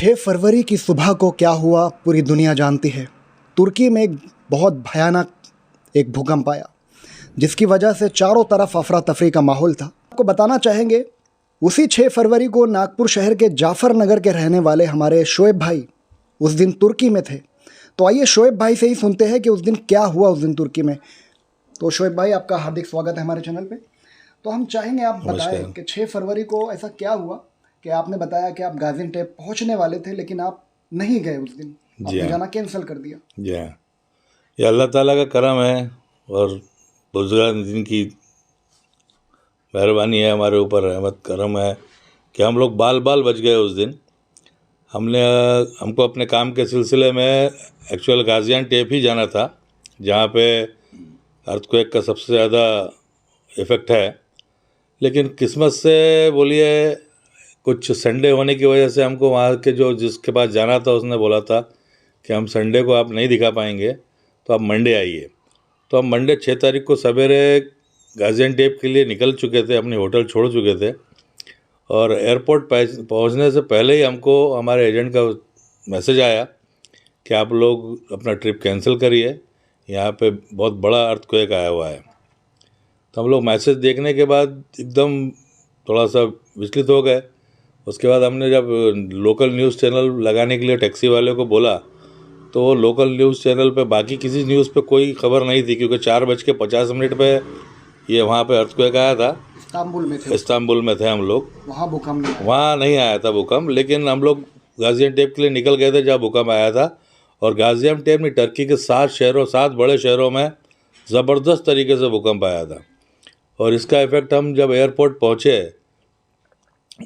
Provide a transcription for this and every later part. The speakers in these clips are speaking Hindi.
6 फरवरी की सुबह को क्या हुआ पूरी दुनिया जानती है। तुर्की में एक बहुत भयानक एक भूकंप आया जिसकी वजह से चारों तरफ अफरा तफरी का माहौल था। आपको बताना चाहेंगे उसी 6 फरवरी को नागपुर शहर के जाफर नगर के रहने वाले हमारे शोएब भाई उस दिन तुर्की में थे। तो आइए शोएब भाई से ही सुनते हैं कि उस दिन क्या हुआ उस दिन तुर्की में। तो शोएब भाई, आपका हार्दिक स्वागत है हमारे चैनल पे। तो हम चाहेंगे आप बताएं कि 6 फरवरी को ऐसा क्या हुआ कि आपने बताया कि आप गाजियान्टेप पहुंचने वाले थे लेकिन आप नहीं गए उस दिन, आपने जाना कैंसिल कर दिया। जी हाँ, ये अल्लाह ताला का करम है और बुजुर्गान दिन की मेहरबानी है हमारे ऊपर, रहमत करम है कि हम लोग बाल बाल बच गए उस दिन। हमको अपने काम के सिलसिले में एक्चुअल गाजियान्टेप ही जाना था, जहाँ पे अर्थक्वेक का सबसे ज़्यादा इफ़ेक्ट है। लेकिन किस्मत से बोलिए कुछ संडे होने की वजह से हमको वहाँ के जिसके पास जाना था उसने बोला था कि हम संडे को आप नहीं दिखा पाएंगे तो आप मंडे आइए। तो हम मंडे 6 तारीख को सवेरे गाजियान्टेप के लिए निकल चुके थे, अपनी होटल छोड़ चुके थे और एयरपोर्ट पहुँचने से पहले ही हमको हमारे एजेंट का मैसेज आया कि आप लोग अपना ट्रिप कैंसिल करिए, यहाँ पे बहुत बड़ा अर्थक्वेक आया हुआ है। तो हम लोग मैसेज देखने के बाद एकदम थोड़ा सा विचलित हो गए। उसके बाद हमने जब लोकल न्यूज़ चैनल लगाने के लिए टैक्सी वाले को बोला तो वो लोकल न्यूज़ चैनल पे बाकी किसी न्यूज़ पे कोई खबर नहीं थी, क्योंकि 4:50 पे ये वहाँ पे अर्थक्वेक आया था। इस्तांबुल में थे हम लोग, वहाँ नहीं आया था भूकंप, लेकिन हम लोग गाजियान्टेप के लिए निकल गए थे जहाँ भूकंप आया था। और गाजियान्टेप में टर्की के 7 बड़े शहरों में ज़बरदस्त तरीके से भूकंप आया था। और इसका इफ़ेक्ट हम जब एयरपोर्ट पहुँचे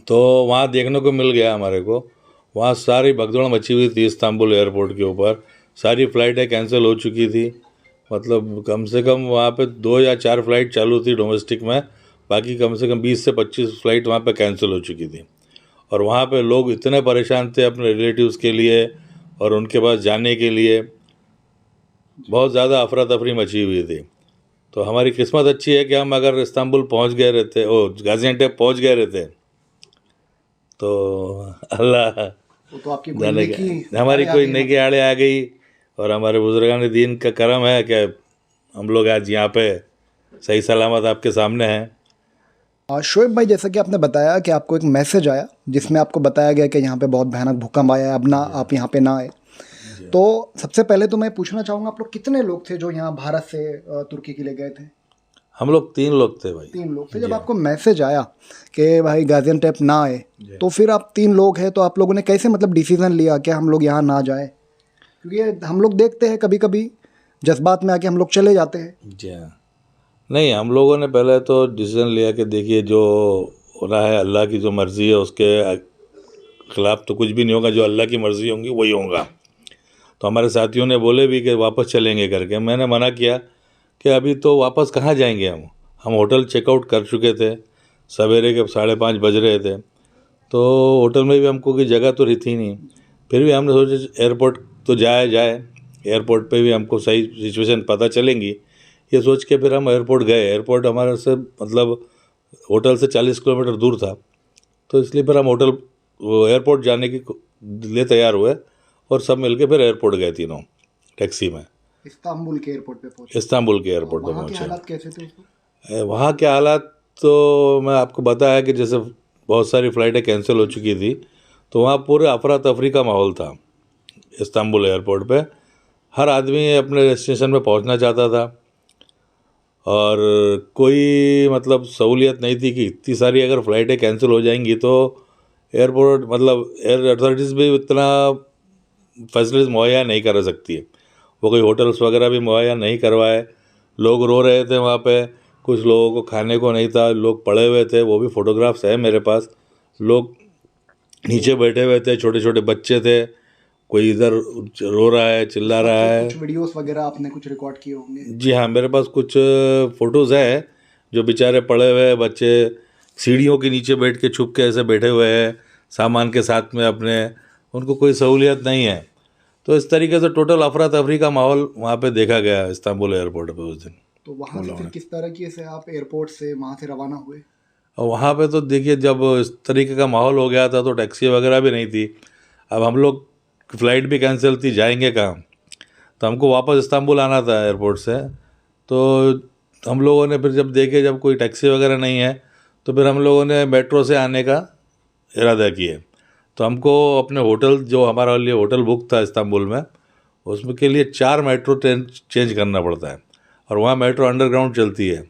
तो वहाँ देखने को मिल गया हमारे को। वहाँ सारी भगदड़ मची हुई थी इस्तांबुल एयरपोर्ट के ऊपर, सारी फ़्लाइटें कैंसिल हो चुकी थी। मतलब कम से कम वहाँ पे 2 या 4 फ़्लाइट चालू थी डोमेस्टिक में, बाकी कम से कम 20 से 25 फ़्लाइट वहाँ पे कैंसिल हो चुकी थी। और वहाँ पे लोग इतने परेशान थे अपने रिलेटिव्स के लिए और उनके पास जाने के लिए, बहुत ज़्यादा अफरा तफरी मची हुई थी। तो हमारी किस्मत अच्छी है कि हम अगर इस्तांबुल पहुँच गए रहते, गाजियान्टेप पहुँच गए रहते तो अल्लाह तो आपकी हमारी कोई नेकी आड़े आ गई। और हमारे बुजुर्गान दीन का करम है कि हम लोग आज यहाँ पे सही सलामत आपके सामने हैं। शोएब भाई, जैसा कि आपने बताया कि आपको एक मैसेज आया जिसमें आपको बताया गया कि यहाँ पे बहुत भयानक भूकंप आया है, अब ना आप यहाँ पे ना आए। तो सबसे पहले तो मैं पूछना चाहूँगा, आप लोग कितने लोग थे जो यहाँ भारत से तुर्की के लिए गए थे? हम लोग 3 लोग थे भाई। 3 लोग थे। जब आपको मैसेज आया कि भाई गाजियान्टेप ना आए, तो फिर आप 3 लोग हैं तो आप लोगों ने कैसे मतलब डिसीजन लिया कि हम लोग यहाँ ना जाए? क्योंकि हम लोग देखते हैं कभी कभी जज्बात में आके हम लोग चले जाते हैं। जी हाँ, नहीं, हम लोगों ने पहले तो डिसीजन लिया कि देखिए जो हो रहा है अल्लाह की जो मर्ज़ी है उसके ख़िलाफ़ तो कुछ भी नहीं होगा, जो अल्लाह की मर्ज़ी होंगी वही होगा। तो हमारे साथियों ने बोले भी कि वापस चलेंगे करके, मैंने मना किया कि अभी तो वापस कहाँ जाएंगे हम होटल चेकआउट कर चुके थे, सवेरे के 5:30 बज रहे थे। तो होटल में भी हमको कोई जगह तो रही थी नहीं, फिर भी हमने सोचा एयरपोर्ट तो जाए एयरपोर्ट पे भी हमको सही सिचुएशन पता चलेंगी, ये सोच के फिर हम एयरपोर्ट गए। एयरपोर्ट हमारे से मतलब होटल से 40 किलोमीटर दूर था, तो इसलिए फिर हम एयरपोर्ट जाने के लिए तैयार हुए और सब मिलके फिर एयरपोर्ट गए तीनों टैक्सी में। इस्तांबुल के एयरपोर्ट पे पहुंचे। इस्तांबुल के एयरपोर्ट पे पहुंचे। हालात कैसे थे? वहाँ के हालात तो मैं आपको बताया कि जैसे बहुत सारी फ़्लाइटें कैंसिल हो चुकी थी, तो वहाँ पूरे अफरा तफरी का माहौल था इस्तांबुल एयरपोर्ट पे। हर आदमी अपने डेस्टिनेशन पे पहुंचना चाहता था और कोई मतलब सहूलियत नहीं थी कि इतनी सारी अगर फ़्लाइटें कैंसिल हो जाएंगी तो एयरपोर्ट मतलब एयर अथॉरिटीज़ भी इतना फैसिलिटीज़ मुहैया नहीं कर सकती है। वो कोई होटल्स वगैरह भी मुहैया नहीं करवाए। लोग रो रहे थे वहाँ पे, कुछ लोगों को खाने को नहीं था, लोग पड़े हुए थे, वो भी फ़ोटोग्राफ्स है मेरे पास। लोग नीचे बैठे हुए थे, छोटे छोटे बच्चे थे, कोई इधर रो रहा है, चिल्ला रहा है। कुछ वीडियोस वगैरह आपने कुछ रिकॉर्ड किए होंगे? जी हाँ, मेरे पास कुछ फ़ोटोज़ हैं जो बेचारे पड़े हुए हैं, बच्चे सीढ़ियों के नीचे बैठ के छुप के ऐसे बैठे हुए हैं सामान के साथ में अपने, उनको कोई सहूलियत नहीं है। तो इस तरीके से टोटल अफरा तफरी का माहौल वहाँ पे देखा गया इस्तांबुल एयरपोर्ट पे उस दिन। तो वहाँ से फिर किस तरीके से आप एयरपोर्ट से वहाँ से रवाना हुए? और वहाँ पे तो देखिए जब इस तरीके का माहौल हो गया था तो टैक्सी वगैरह भी नहीं थी। अब हम लोग की फ़्लाइट भी कैंसिल थी, जाएंगे कहाँ? तो हमको वापस इस्तांबुल आना था एयरपोर्ट से। तो हम लोगों ने फिर जब देखे जब कोई टैक्सी वगैरह नहीं है, तो फिर हम लोगों ने मेट्रो से आने का इरादा किए। तो हमको अपने होटल, जो हमारा लिए होटल बुक था इस्तांबुल में, उसमें के लिए 4 मेट्रो ट्रेन चेंज करना पड़ता है, और वहाँ मेट्रो अंडरग्राउंड चलती है।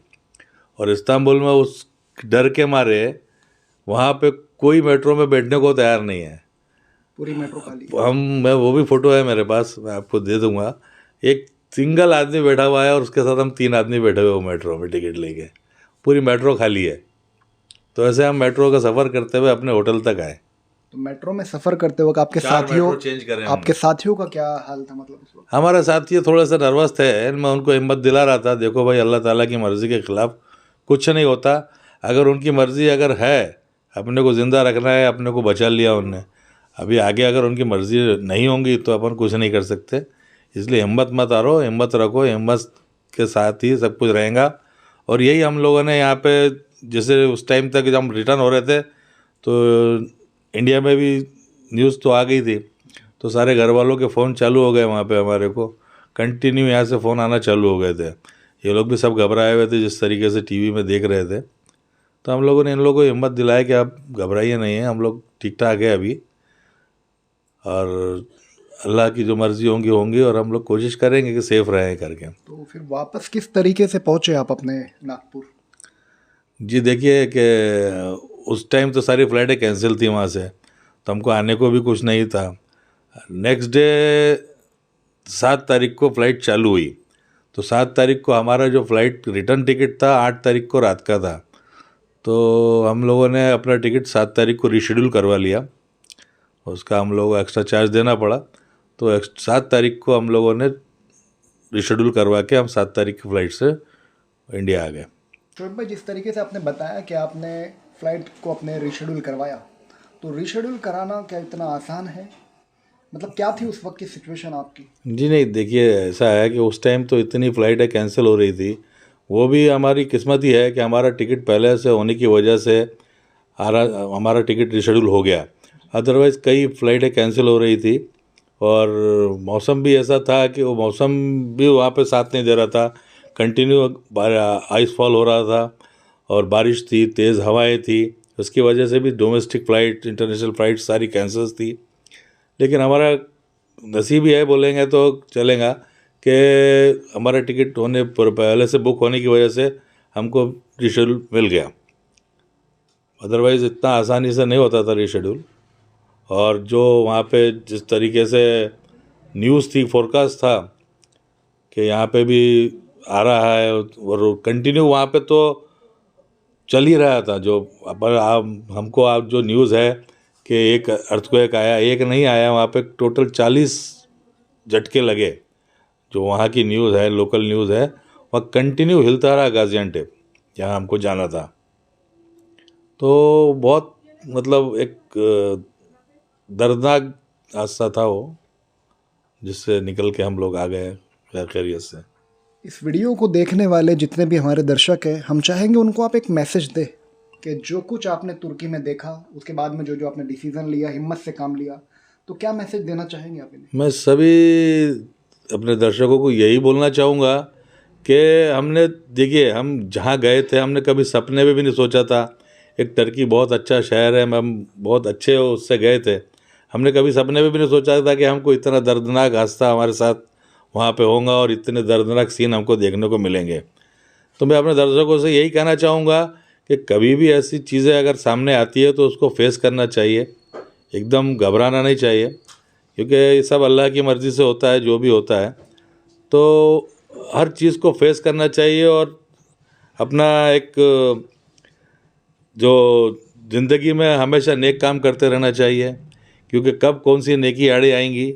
और इस्तांबुल में उस डर के मारे वहाँ पे कोई मेट्रो में बैठने को तैयार नहीं है। पूरी मेट्रो खाली। मैं वो भी फ़ोटो है मेरे पास, मैं आपको दे दूँगा। एक सिंगल आदमी बैठा हुआ है और उसके साथ हम 3 आदमी बैठे हुए हो मेट्रो में टिकट लेके। पूरी मेट्रो खाली है। तो ऐसे हम मेट्रो का सफ़र करते हुए अपने होटल तक आए। तो मेट्रो में सफ़र करते वक्त आपके 4 साथियों मेट्रो चेंज करे हमने। आपके साथियों का क्या हाल था, मतलब उस वक्त? हमारे साथी थोड़े से नर्वस थे। मैं उनको हिम्मत दिला रहा था, देखो भाई, अल्लाह ताला की मर्ज़ी के ख़िलाफ़ कुछ नहीं होता। अगर उनकी मर्ज़ी अगर है, अपने को ज़िंदा रखना है, अपने को बचा लिया उनने, अभी आगे अगर उनकी मर्ज़ी नहीं होंगी तो अपन कुछ नहीं कर सकते। इसलिए हिम्मत मत हारो, हिम्मत रखो, हिम्मत के साथ ही सब कुछ रहेगा। और यही हम लोगों ने यहाँ पे, जैसे उस टाइम तक जब हम रिटर्न हो रहे थे तो इंडिया में भी न्यूज़ तो आ गई थी, तो सारे घर वालों के फ़ोन चालू हो गए वहाँ पे, हमारे को कंटिन्यू यहाँ से फ़ोन आना चालू हो गए थे। ये लोग भी सब घबराए हुए थे जिस तरीके से टीवी में देख रहे थे। तो हम लोगों ने इन लोगों को हिम्मत दिलाया कि आप घबराइए नहीं है, हम लोग ठीक ठाक है अभी, और अल्लाह की जो मर्ज़ी होंगी होंगी, और हम लोग कोशिश करेंगे कि सेफ़ रहें करके। तो फिर वापस किस तरीके से पहुंचे आप अपने नागपुर? जी देखिए कि उस टाइम तो सारी फ़्लाइटें कैंसिल थी वहाँ से, तो हमको आने को भी कुछ नहीं था। नेक्स्ट डे 7 तारीख को फ़्लाइट चालू हुई, तो 7 तारीख को हमारा जो फ़्लाइट रिटर्न टिकट था 8 तारीख को रात का था। तो हम लोगों ने अपना टिकट 7 तारीख को रीशेड्यूल करवा लिया, उसका हम लोगों को एक्स्ट्रा चार्ज देना पड़ा। तो 7 तारीख को हम लोगों ने रीशेड्यूल करवा के हम 7 तारीख की फ़्लाइट से इंडिया आ गए। शोएब भाई, जिस तरीके से आपने बताया कि आपने फ़्लाइट को अपने रीशेड्यूल करवाया, तो रीशेड्यूल कराना क्या इतना आसान है? मतलब क्या थी उस वक्त की सिचुएशन आपकी? जी नहीं, देखिए ऐसा है कि उस टाइम तो इतनी फ़्लाइटें कैंसिल हो रही थी, वो भी हमारी किस्मत ही है कि हमारा टिकट पहले से होने की वजह से हमारा टिकट रीशेड्यूल हो गया। अदरवाइज़ कई फ़्लाइटें कैंसिल हो रही थी, और मौसम भी ऐसा था कि वो मौसम भी वहाँ पे साथ नहीं दे रहा था। कंटिन्यू आइस फॉल हो रहा था, और बारिश थी, तेज़ हवाएं थी, उसकी वजह से भी डोमेस्टिक फ़्लाइट, इंटरनेशनल फ़्लाइट सारी कैंसिल थी। लेकिन हमारा नसीब ही है बोलेंगे तो चलेगा कि हमारा टिकट होने पर पहले से बुक होने की वजह से हमको रीशेड्यूल मिल गया। अदरवाइज़ इतना आसानी से नहीं होता था रीशेड्यूल। और जो वहाँ पे जिस तरीके से न्यूज़ थी, फोरकास्ट था कि यहाँ पे भी आ रहा है, और कंटिन्यू वहाँ पे तो चल ही रहा था। जो पर हमको आप जो न्यूज़ है कि एक अर्थक्वेक आया, एक नहीं आया, वहाँ पे टोटल 40 झटके लगे। जो वहाँ की न्यूज़ है, लोकल न्यूज़ है, वह कंटिन्यू हिलता रहा गाजियान्टेप, जहाँ हमको जाना था। तो बहुत मतलब एक दर्दनाक हादसा था वो, जिससे निकल के हम लोग आ गए खैर खैरियत से। इस वीडियो को देखने वाले जितने भी हमारे दर्शक हैं, हम चाहेंगे उनको आप एक मैसेज दें कि जो कुछ आपने तुर्की में देखा, उसके बाद में जो जो आपने डिसीज़न लिया, हिम्मत से काम लिया, तो क्या मैसेज देना चाहेंगे आप इन्हें? मैं सभी अपने दर्शकों को यही बोलना चाहूँगा कि हमने, देखिए, हम जहाँ गए थे हमने कभी सपने में भी नहीं सोचा था। एक टर्की बहुत अच्छा शहर है, हम बहुत अच्छे उससे गए थे। हमने कभी सपने में भी नहीं सोचा था कि हमको इतना दर्दनाक हादसा हमारे साथ वहाँ पे होगा और इतने दर्दनाक सीन हमको देखने को मिलेंगे। तो मैं अपने दर्शकों से यही कहना चाहूँगा कि कभी भी ऐसी चीज़ें अगर सामने आती है तो उसको फेस करना चाहिए, एकदम घबराना नहीं चाहिए, क्योंकि ये सब अल्लाह की मर्ज़ी से होता है जो भी होता है। तो हर चीज़ को फेस करना चाहिए, और अपना एक जो ज़िंदगी में हमेशा नेक काम करते रहना चाहिए, क्योंकि कब कौन सी नेकी आड़ी आएंगी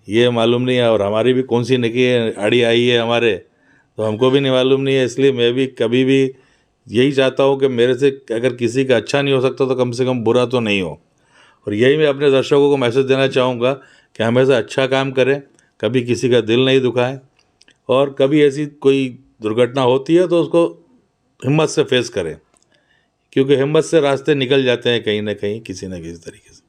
ये मालूम नहीं है, और हमारी भी कौन सी नेकी आड़ी आई है हमारे, तो हमको भी नहीं मालूम नहीं है। इसलिए मैं भी कभी भी यही चाहता हूँ कि मेरे से अगर किसी का अच्छा नहीं हो सकता तो कम से कम बुरा तो नहीं हो। और यही मैं अपने दर्शकों को मैसेज देना चाहूँगा कि हमेशा अच्छा काम करें, कभी किसी का दिल नहीं दुखाएं, और कभी ऐसी कोई दुर्घटना होती है तो उसको हिम्मत से फेस करें, क्योंकि हिम्मत से रास्ते निकल जाते हैं कहीं ना कहीं, किसी न किसी तरीके से।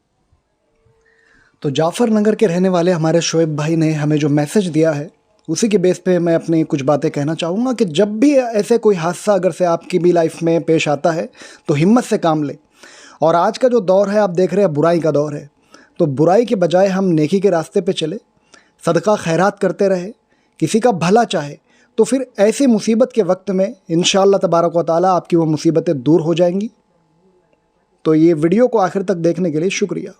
तो जाफ़र नगर के रहने वाले हमारे शोएब भाई ने हमें जो मैसेज दिया है उसी के बेस पे मैं अपनी कुछ बातें कहना चाहूँगा कि जब भी ऐसे कोई हादसा अगर से आपकी भी लाइफ में पेश आता है तो हिम्मत से काम ले। और आज का जो दौर है आप देख रहे हैं बुराई का दौर है, तो बुराई के बजाय हम नेकी के रास्ते पे चले, सदका खैरात करते रहे, किसी का भला चाहे, तो फिर ऐसी मुसीबत के वक्त में इंशाअल्लाह तबारक व तआला आपकी वो मुसीबतें दूर हो जाएंगी। तो ये वीडियो को आखिर तक देखने के लिए शुक्रिया।